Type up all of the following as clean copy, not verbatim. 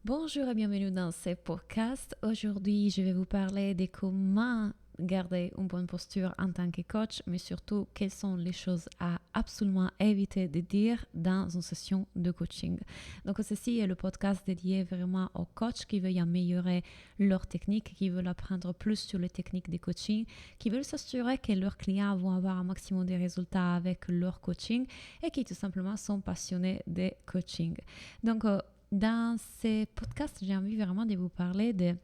Bonjour et bienvenue dans ce podcast. Aujourd'hui, je vais vous parler de comment garder une bonne posture en tant que coach, mais surtout quelles sont les choses à absolument éviter de dire dans une session de coaching. Donc ceci est le podcast dédié vraiment aux coachs qui veulent améliorer leur technique, qui veulent apprendre plus sur les techniques de coaching, qui veulent s'assurer que leurs clients vont avoir un maximum de résultats avec leur coaching et qui tout simplement sont passionnés de coaching. Donc dans ces podcasts, j'ai envie vraiment de vous parler de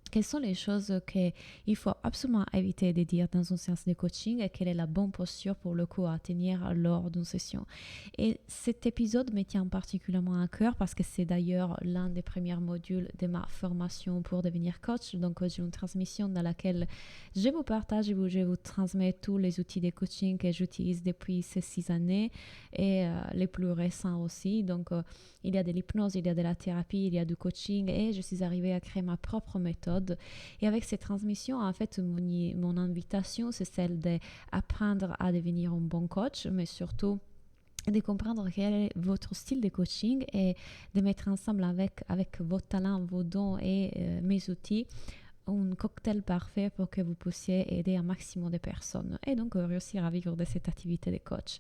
quelles sont les choses qu'il faut absolument éviter de dire dans une séance de coaching et quelle est la bonne posture pour le coup à tenir lors d'une session. Et cet épisode me tient particulièrement à cœur parce que c'est d'ailleurs l'un des premiers modules de ma formation pour devenir coach. Donc j'ai une transmission dans laquelle je vous partage et je vous transmets tous les outils de coaching que j'utilise depuis ces 6 années et les plus récents aussi. Donc il y a de l'hypnose, il y a de la thérapie, il y a du coaching et je suis arrivée à créer ma propre méthode. Et avec ces transmissions, en fait, mon invitation, c'est celle d'apprendre à devenir un bon coach, mais surtout de comprendre quel est votre style de coaching et de mettre ensemble avec vos talents, vos dons et mes outils un cocktail parfait pour que vous puissiez aider un maximum de personnes et donc réussir à vivre de cette activité de coach.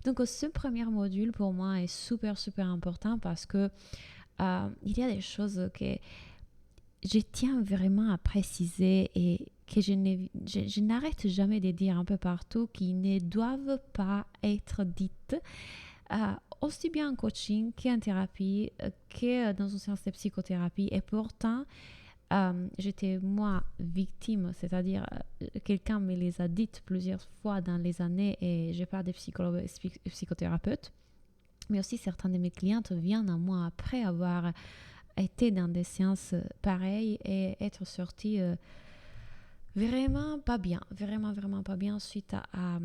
Donc ce premier module pour moi est super important parce que il y a des choses que je tiens vraiment à préciser et que je n'arrête jamais de dire un peu partout qui ne doivent pas être dites aussi bien en coaching qu'en thérapie, que dans une séance de psychothérapie. Et pourtant, j'étais moi victime, c'est-à-dire quelqu'un me les a dites plusieurs fois dans les années et je parle des psychologues et psychothérapeutes, mais aussi certains de mes clientes viennent à moi après avoir été dans des séances pareilles et être sortis vraiment pas bien, vraiment pas bien suite à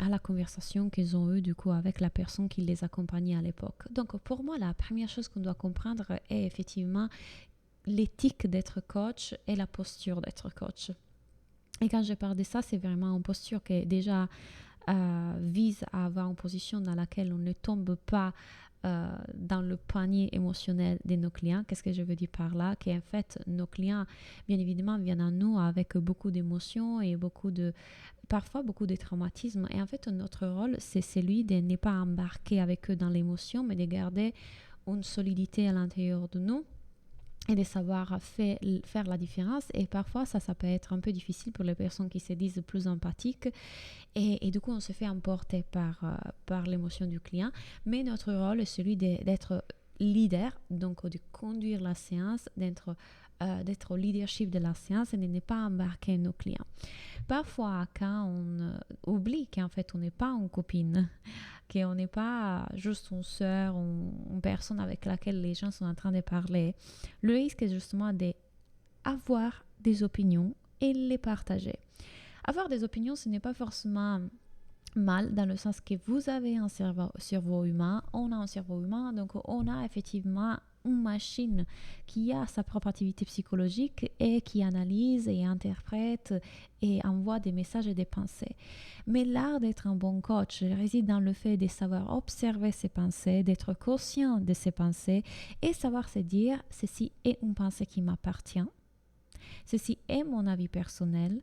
la conversation qu'ils ont eue du coup avec la personne qui les accompagnait à l'époque. Donc pour moi, la première chose qu'on doit comprendre est effectivement l'éthique d'être coach et la posture d'être coach. Et quand je parle de ça, c'est vraiment une posture qui déjà vise à avoir une position dans laquelle on ne tombe pas dans le panier émotionnel de nos clients. Qu'est-ce que je veux dire par là? Qu'en fait, nos clients, bien évidemment, viennent à nous avec beaucoup d'émotions et parfois beaucoup de traumatismes. Et en fait, notre rôle, c'est celui de ne pas embarquer avec eux dans l'émotion, mais de garder une solidité à l'intérieur de nous et de savoir faire la différence. Et parfois, ça peut être un peu difficile pour les personnes qui se disent plus empathiques. Et du coup, on se fait emporter par l'émotion du client. Mais notre rôle est celui d'être leader, donc de conduire la séance, d'être au leadership de la séance et de ne pas embarquer nos clients. Parfois, quand on oublie qu'en fait, on n'est pas une copine, qu'on n'est pas juste une sœur ou une personne avec laquelle les gens sont en train de parler, le risque est justement d'avoir des opinions et les partager. Avoir des opinions, ce n'est pas forcément mal dans le sens que vous avez un cerveau humain, on a un cerveau humain, donc on a effectivement une machine qui a sa propre activité psychologique et qui analyse et interprète et envoie des messages et des pensées. Mais l'art d'être un bon coach réside dans le fait de savoir observer ses pensées, d'être conscient de ses pensées et savoir se dire ceci est une pensée qui m'appartient, ceci est mon avis personnel.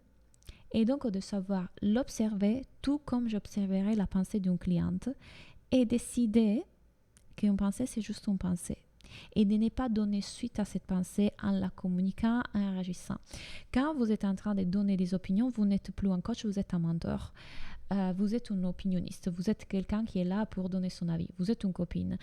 Et donc de savoir l'observer tout comme j'observerais la pensée d'une cliente et décider qu'une pensée c'est juste une pensée et de ne pas donner suite à cette pensée en la communiquant, en réagissant. Quand vous êtes en train de donner des opinions, vous n'êtes plus un coach, vous êtes un mentor. Vous êtes un opinionniste, vous êtes quelqu'un qui est là pour donner son avis, vous êtes une copine.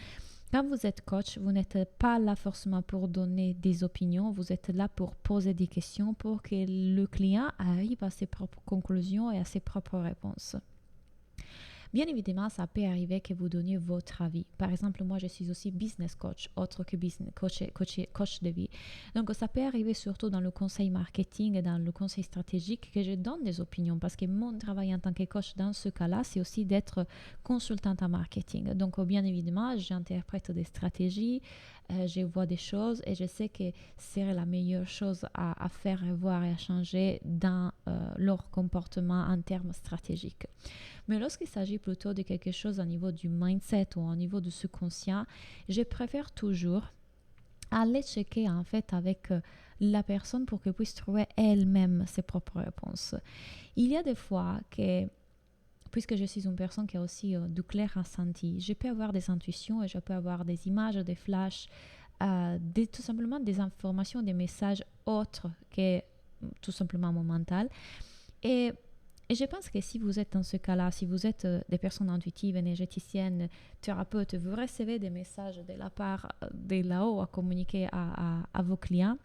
Quand vous êtes coach, vous n'êtes pas là forcément pour donner des opinions, vous êtes là pour poser des questions pour que le client arrive à ses propres conclusions et à ses propres réponses. Bien évidemment, ça peut arriver que vous donniez votre avis. Par exemple, moi, je suis aussi business coach, autre que coach de vie. Donc, ça peut arriver surtout dans le conseil marketing et dans le conseil stratégique que je donne des opinions parce que mon travail en tant que coach dans ce cas-là, c'est aussi d'être consultante en marketing. Donc, bien évidemment, j'interprète des stratégies, je vois des choses et je sais que c'est la meilleure chose à faire voir et à changer dans leur comportement en termes stratégiques. Mais lorsqu'il s'agit plutôt de quelque chose au niveau du mindset ou au niveau du subconscient, je préfère toujours allez checker en fait avec la personne pour qu'elle puisse trouver elle-même ses propres réponses. Il y a des fois que, puisque je suis une personne qui a aussi du clair ressenti, je peux avoir des intuitions et je peux avoir des images, des flashs, tout simplement des informations, des messages autres que tout simplement mon mental. Et je pense que si vous êtes dans ce cas-là, si vous êtes des personnes intuitives, énergéticiennes, thérapeutes, vous recevez des messages de la part de là-haut à communiquer à vos clients,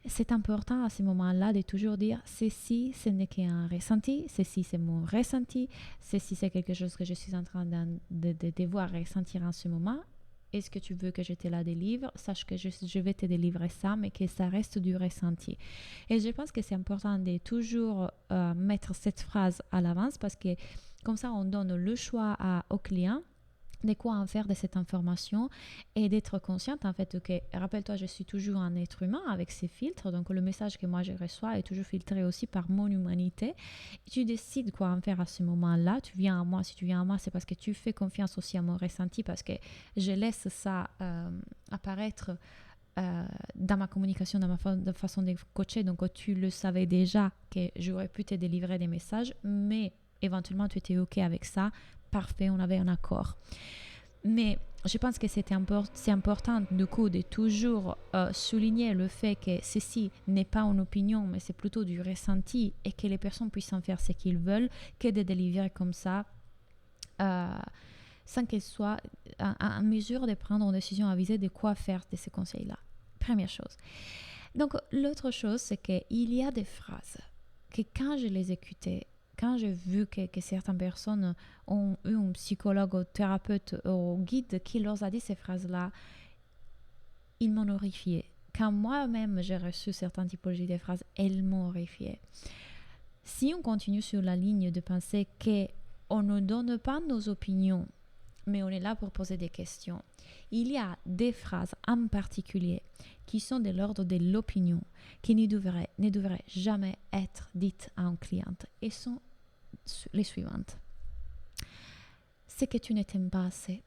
c'est important à ce moment-là de toujours dire ceci, ce n'est qu'un ressenti, ceci, c'est mon ressenti, ceci, c'est quelque chose que je suis en train de devoir ressentir en ce moment. Est-ce que tu veux que je te la délivre? Sache que je vais te délivrer ça, mais que ça reste du ressenti. Et je pense que c'est important de toujours mettre cette phrase à l'avance parce que comme ça, on donne le choix au client de quoi en faire de cette information et d'être consciente en fait que, rappelle-toi, je suis toujours un être humain avec ses filtres, donc le message que moi je reçois est toujours filtré aussi par mon humanité. Et tu décides quoi en faire à ce moment-là. Tu viens à moi, si tu viens à moi, c'est parce que tu fais confiance aussi à mon ressenti, parce que je laisse ça apparaître dans ma communication, dans ma façon de coacher. Donc tu le savais déjà que j'aurais pu te délivrer des messages, mais éventuellement tu étais OK avec ça. Parfait, on avait un accord. Mais je pense que c'est important du coup de toujours souligner le fait que ceci n'est pas une opinion, mais c'est plutôt du ressenti et que les personnes puissent en faire ce qu'ils veulent, que de délivrer comme ça, sans qu'elles soient en mesure de prendre une décision avisée de quoi faire de ces conseils-là. Première chose. Donc l'autre chose, c'est qu'il y a des phrases que quand je les écoutais, quand j'ai vu que certaines personnes ont eu un psychologue, un thérapeute, un guide qui leur a dit ces phrases-là, ils m'ont horrifiée. Quand moi-même j'ai reçu certaines typologies de phrases, elles m'ont horrifiée. Si on continue sur la ligne de penser qu'on ne donne pas nos opinions, mais on est là pour poser des questions, il y a des phrases en particulier qui sont de l'ordre de l'opinion, qui ne devraient jamais être dites à un client, et sont les suivantes. C'est que tu ne t'aimes pas assez.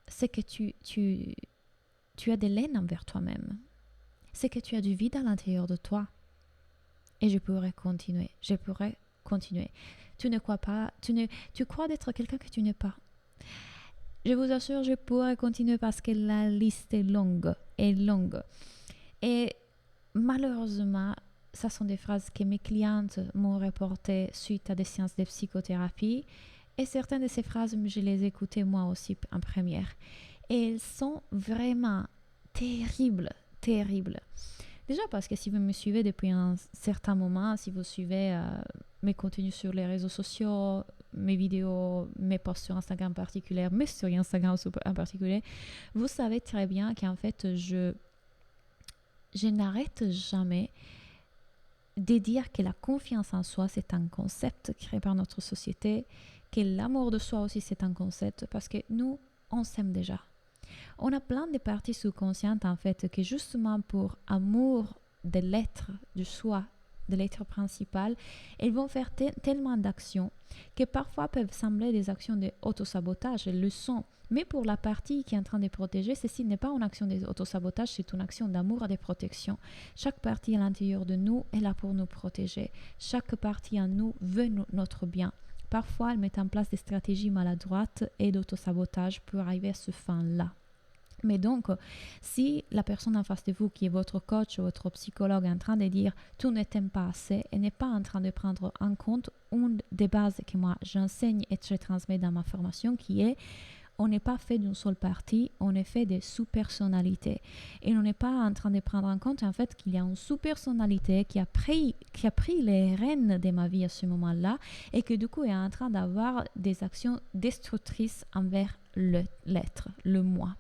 C'est que tu as de l'aine envers toi-même. C'est que tu as du vide à l'intérieur de toi. Et je pourrais continuer. Tu ne crois pas, tu crois d'être quelqu'un que tu n'es pas. Je vous assure, je pourrais continuer parce que la liste est longue. Et malheureusement, ça sont des phrases que mes clientes m'ont reportées suite à des séances de psychothérapie. Et certaines de ces phrases, je les écoutais moi aussi en première. Et elles sont vraiment terribles. Déjà parce que si vous me suivez depuis un certain moment, si vous suivez mes contenus sur les réseaux sociaux, mes vidéos, mes posts sur Instagram en particulier, mes stories Instagram en particulier, vous savez très bien qu'en fait, je n'arrête jamais de dire que la confiance en soi, c'est un concept créé par notre société, que l'amour de soi aussi, c'est un concept, parce que nous, on s'aime déjà. On a plein de parties sous-conscientes, en fait, que justement pour amour de l'être, du soi, de l'être principal, elles vont faire tellement d'actions que parfois peuvent sembler des actions d'auto-sabotage, elles le sont. Mais pour la partie qui est en train de protéger, ceci n'est pas une action d'auto-sabotage, c'est une action d'amour et de protection. Chaque partie à l'intérieur de nous est là pour nous protéger. Chaque partie en nous veut notre bien. Parfois, elle met en place des stratégies maladroites et d'auto-sabotage pour arriver à ce fin-là. Mais donc, si la personne en face de vous, qui est votre coach ou votre psychologue, est en train de dire « tu ne t'aimes pas assez » et n'est pas en train de prendre en compte une des bases que moi j'enseigne et je transmets dans ma formation, qui est on n'est pas fait d'une seule partie, on est fait de sous-personnalités. Et on n'est pas en train de prendre en compte en fait qu'il y a une sous-personnalité qui a pris les rênes de ma vie à ce moment-là et que du coup est en train d'avoir des actions destructrices envers l'être, le moi.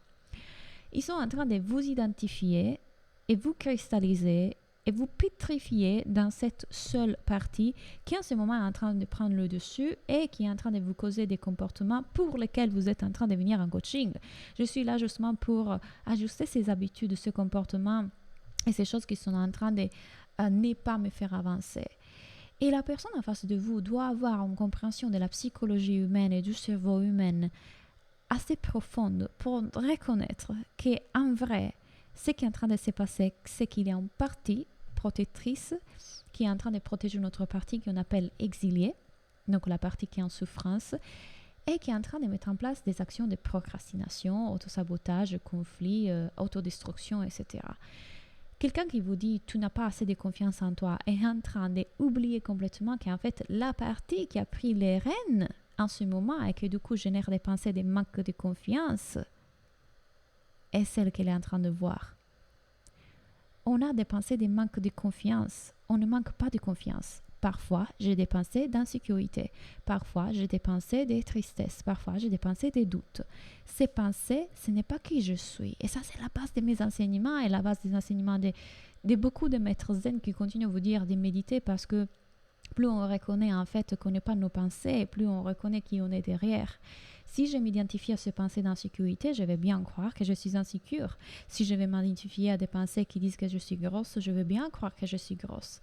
Ils sont en train de vous identifier et vous cristalliser et vous pétrifier dans cette seule partie qui en ce moment est en train de prendre le dessus et qui est en train de vous causer des comportements pour lesquels vous êtes en train de venir en coaching. Je suis là justement pour ajuster ces habitudes, ce comportement et ces choses qui sont en train de ne pas me faire avancer. Et la personne en face de vous doit avoir une compréhension de la psychologie humaine et du cerveau humain assez profonde pour reconnaître qu'en vrai, ce qui est en train de se passer, c'est qu'il y a une partie protectrice qui est en train de protéger notre partie qu'on appelle exiliée, donc la partie qui est en souffrance, et qui est en train de mettre en place des actions de procrastination, autosabotage, conflit, autodestruction, etc. Quelqu'un qui vous dit « tu n'as pas assez de confiance en toi » est en train d'oublier complètement qu'en fait, la partie qui a pris les rênes en ce moment et qui du coup génère des pensées de manque de confiance est celle qu'elle est en train de voir. On a des pensées de manque de confiance. On ne manque pas de confiance. Parfois, j'ai des pensées d'insécurité. Parfois, j'ai des pensées de tristesse. Parfois, j'ai des pensées de doute. Ces pensées, ce n'est pas qui je suis. Et ça, c'est la base de mes enseignements et la base des enseignements de beaucoup de maîtres zen qui continuent à vous dire de méditer parce que plus on reconnaît en fait qu'on n'est pas nos pensées, plus on reconnaît qui on est derrière. Si je m'identifie à ces pensées d'insécurité, je vais bien croire que je suis insécure. Si je vais m'identifier à des pensées qui disent que je suis grosse, je vais bien croire que je suis grosse.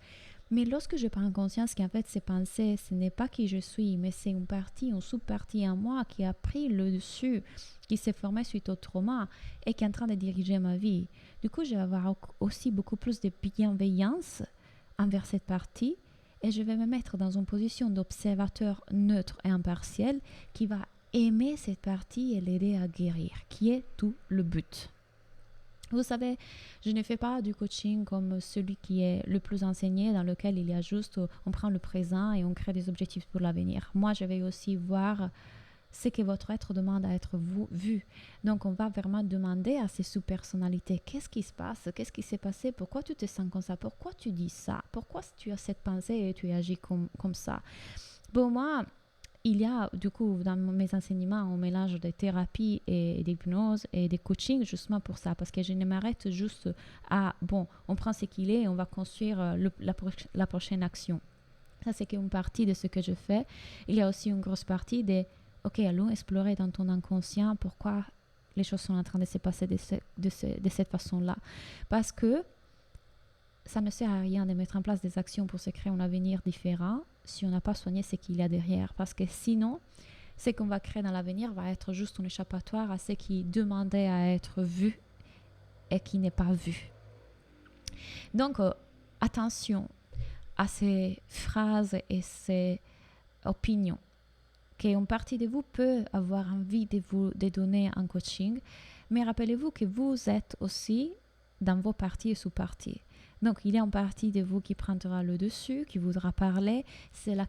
Mais lorsque je prends conscience qu'en fait ces pensées, ce n'est pas qui je suis, mais c'est une partie, une sous-partie en moi qui a pris le dessus, qui s'est formée suite au trauma et qui est en train de diriger ma vie. Du coup, je vais avoir aussi beaucoup plus de bienveillance envers cette partie et je vais me mettre dans une position d'observateur neutre et impartiel qui va aimer cette partie et l'aider à guérir, qui est tout le but. Vous savez, je ne fais pas du coaching comme celui qui est le plus enseigné, dans lequel il y a juste, on prend le présent et on crée des objectifs pour l'avenir. Moi, je vais aussi voir ce que votre être demande à être vu. Donc, on va vraiment demander à ces sous-personnalités, qu'est-ce qui se passe? Qu'est-ce qui s'est passé? Pourquoi tu te sens comme ça? Pourquoi tu dis ça? Pourquoi tu as cette pensée et tu agis comme ça? Pour moi, il y a, du coup, dans mes enseignements, un mélange de thérapie et d'hypnose et de coaching, justement pour ça, parce que je ne m'arrête juste à, bon, on prend ce qu'il est et on va construire la prochaine action. Ça, c'est qu'une partie de ce que je fais. Il y a aussi une grosse partie de, ok, allons explorer dans ton inconscient pourquoi les choses sont en train de se passer de cette façon-là. Parce que ça ne sert à rien de mettre en place des actions pour se créer un avenir différent si on n'a pas soigné ce qu'il y a derrière. Parce que sinon, ce qu'on va créer dans l'avenir va être juste un échappatoire à ce qui demandait à être vu et qui n'est pas vu. Donc, attention à ces phrases et ces opinions qu'une partie de vous peut avoir envie de donner en coaching, mais rappelez-vous que vous êtes aussi dans vos parties et sous-parties. Donc, il y a une partie de vous qui prendra le dessus, qui voudra parler, c'est la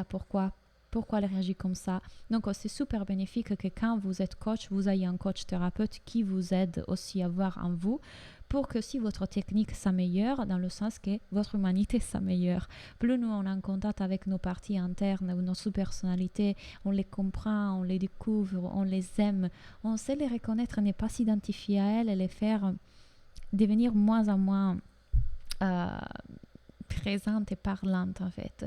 pourquoi elle réagit comme ça. Donc, c'est super bénéfique que quand vous êtes coach, vous ayez un coach thérapeute qui vous aide aussi à voir en vous pour que si votre technique s'améliore, dans le sens que votre humanité s'améliore. Plus nous on est en contact avec nos parties internes ou nos sous-personnalités, on les comprend, on les découvre, on les aime, on sait les reconnaître, ne pas s'identifier à elles et les faire devenir moins en moins présente et parlante en fait.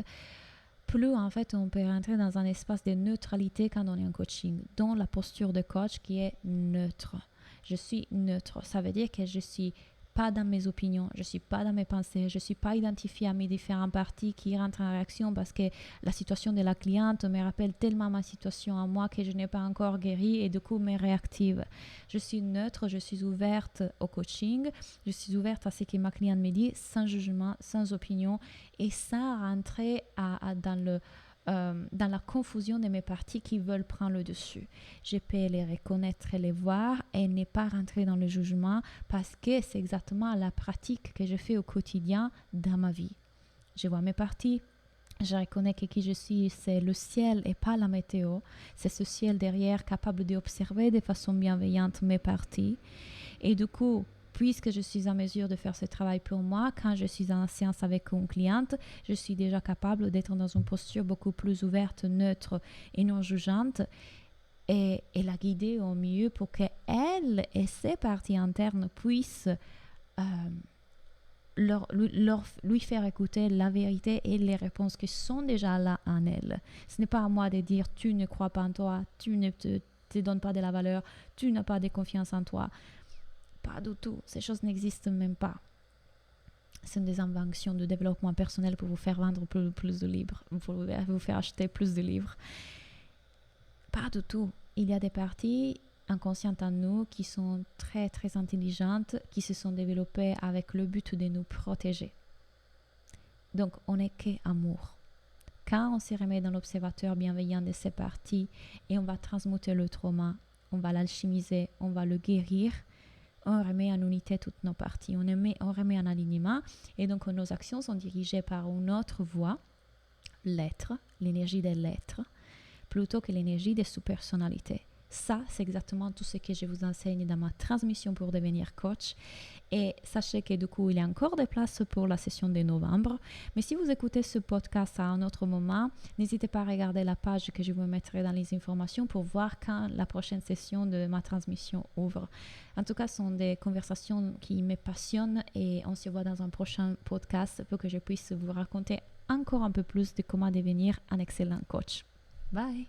Plus en fait on peut rentrer dans un espace de neutralité quand on est en coaching, dont la posture de coach qui est neutre. Je suis neutre, ça veut dire que je suis pas dans mes opinions, je suis pas dans mes pensées, je suis pas identifiée à mes différentes parties qui rentrent en réaction parce que la situation de la cliente me rappelle tellement ma situation à moi que je n'ai pas encore guéri et du coup me réactive. Je suis neutre, je suis ouverte au coaching, je suis ouverte à ce que ma cliente me dit sans jugement, sans opinion et sans rentrer dans la confusion de mes parties qui veulent prendre le dessus. Je peux les reconnaître et les voir et ne pas rentrer dans le jugement parce que c'est exactement la pratique que je fais au quotidien dans ma vie. Je vois mes parties, je reconnais que qui je suis, c'est le ciel et pas la météo. C'est ce ciel derrière capable d'observer de façon bienveillante mes parties. Et du coup, puisque je suis en mesure de faire ce travail pour moi, quand je suis en séance avec une cliente, je suis déjà capable d'être dans une posture beaucoup plus ouverte, neutre et non jugeante et la guider au mieux pour qu'elle et ses parties internes puissent lui faire écouter la vérité et les réponses qui sont déjà là en elle. Ce n'est pas à moi de dire « tu ne crois pas en toi, tu ne te donnes pas de la valeur, tu n'as pas de confiance en toi ». Pas du tout. Ces choses n'existent même pas. Ce sont des inventions de développement personnel pour vous faire vendre plus de livres, pour vous faire acheter plus de livres. Pas du tout. il y a des parties inconscientes en nous qui sont très très intelligentes, qui se sont développées avec le but de nous protéger. Donc on n'est qu'amour. Quand on se remet dans l'observateur bienveillant de ces parties et on va transmuter le trauma, on va l'alchimiser, on va le guérir, on remet en unité toutes nos parties, on remet en alignement et donc nos actions sont dirigées par une autre voie, l'être, l'énergie de l'être, plutôt que l'énergie des sous-personnalités. Ça, c'est exactement tout ce que je vous enseigne dans ma transmission pour devenir coach. Et sachez que du coup, il y a encore des places pour la session de novembre. Mais si vous écoutez ce podcast à un autre moment, n'hésitez pas à regarder la page que je vous mettrai dans les informations pour voir quand la prochaine session de ma transmission ouvre. En tout cas, ce sont des conversations qui me passionnent et on se voit dans un prochain podcast pour que je puisse vous raconter encore un peu plus de comment devenir un excellent coach. Bye!